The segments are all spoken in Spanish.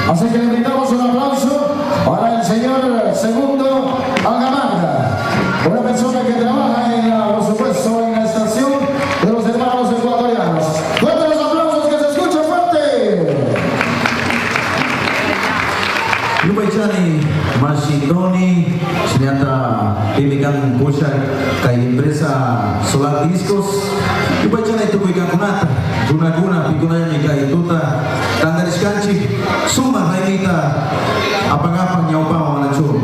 Así que le brindamos un aplauso para el señor Segundo Angamanga, una persona que trabaja por supuesto, en la estación de los hermanos ecuatorianos. ¡Fuerte los aplausos, que se escucha fuerte! Lupaichani Mashindoni ternyata pimikan pusat kay empresa Solar Discos. Lupaichani itu bikan kunata guna-guna pigunayan ni kay tuta tanggaris kanci suma naimita apang-apang nyaupa mga nansuro.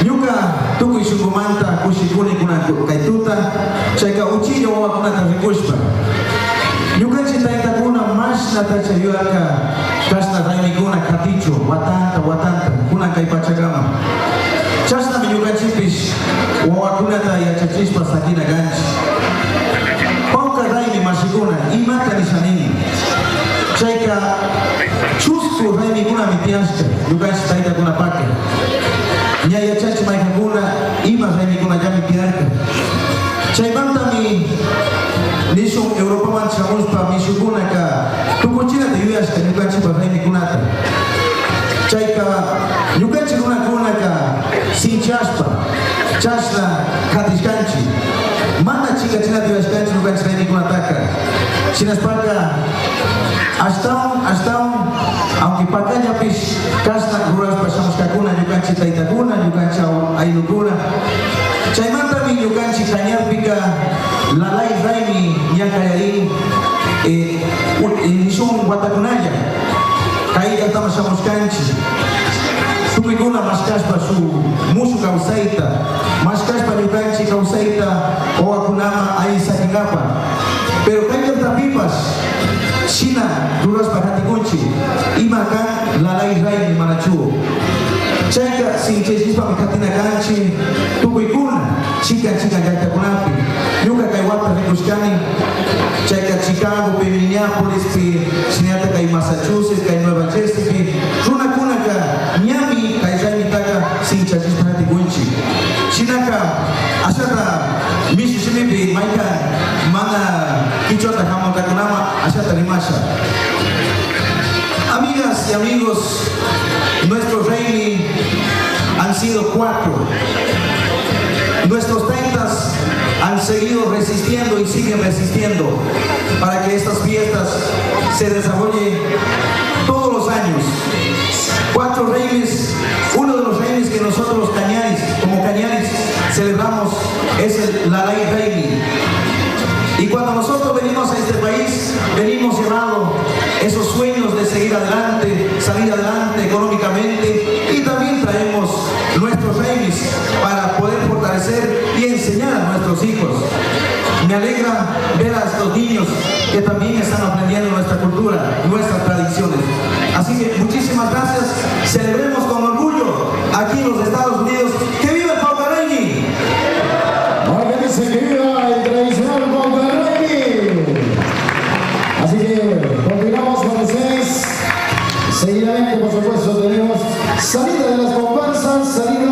Nyuka tukoy sugumanta kusikuni kuna kay tuta chayka uchi yawa kunata rikushpa. Nyuka cita kuna mas nata chayuaka kasna raimi kuna katicho watanta kuna kay pachagama. Chasna minyuka chipis wawa kunata ya chachispa sakina ganchi. Pauka raimi masiguna imata ni sanini. Chayka chusku raimi kuna mitianska nyuka cita kuna pake. Nyaya chachi maika kuna ima raimi kuna jami tiarka. Chaybanta mi nisung Europa man chamus pa misuguna ka tukuchina te yuyas ka nyukanchi pa raimi kunata. Chayka nyukanchi kuna ka sin chaspa chasna katiskanchi mana chica china te yuyas kanchi nyukanchi raimi kunataka. Chinas paka hasta aunque pakanya pis kasna guras pasamos kakuna nyukanchi taitakuna nyukanchi ainukuna. Chaymanta mi nyukanchi kanyar pika lalai raimi nyakayari nisung watakunaya kaya tama sa muskanchi tukiguna maskaspa su musu kausaita maskaspa nyukanchi kausaita o akunama ay sakingapa pero kaya tapipas China duras pakatikunchi imakan lalai raimi manachuo chayka sin chesispa mikatina kanchi tukuykuna chica yakta kunapi nyuka kay wata rikushkani chayka Chicago pe Minneapolis pe sinata kay Massachusetts kay Nueva Jersey pe runa kuna ka nyami kay raimi taka sin chesispa pakatikunchi Chinaka asata Mississippi pe maika mana kichota kama takunama asata rimasha. Amigas y amigos, nuestros raimi han sido 4. Nuestros taitas han seguido resistiendo y siguen resistiendo para que estas fiestas se desarrollen todos los años. 4 raimis, uno de los raimis que nosotros como cañaris celebramos es el Lalai Raimi. Y cuando nosotros venimos a este país, venimos llevando esos sueños de seguir adelante, salir adelante económicamente y también traemos nuestros raimis para poder fortalecer y enseñar a nuestros hijos. Me alegra ver a estos niños que también están aprendiendo nuestra cultura, nuestras tradiciones. Así que muchísimas gracias, celebremos con orgullo aquí en los Estados Unidos. ¡Que viva el Pauca Raimi! Que viva el tradicional Pauca Raimi. Así que continuamos con ustedes. Seguidamente, por supuesto, tenemos salida de las comparsas, salida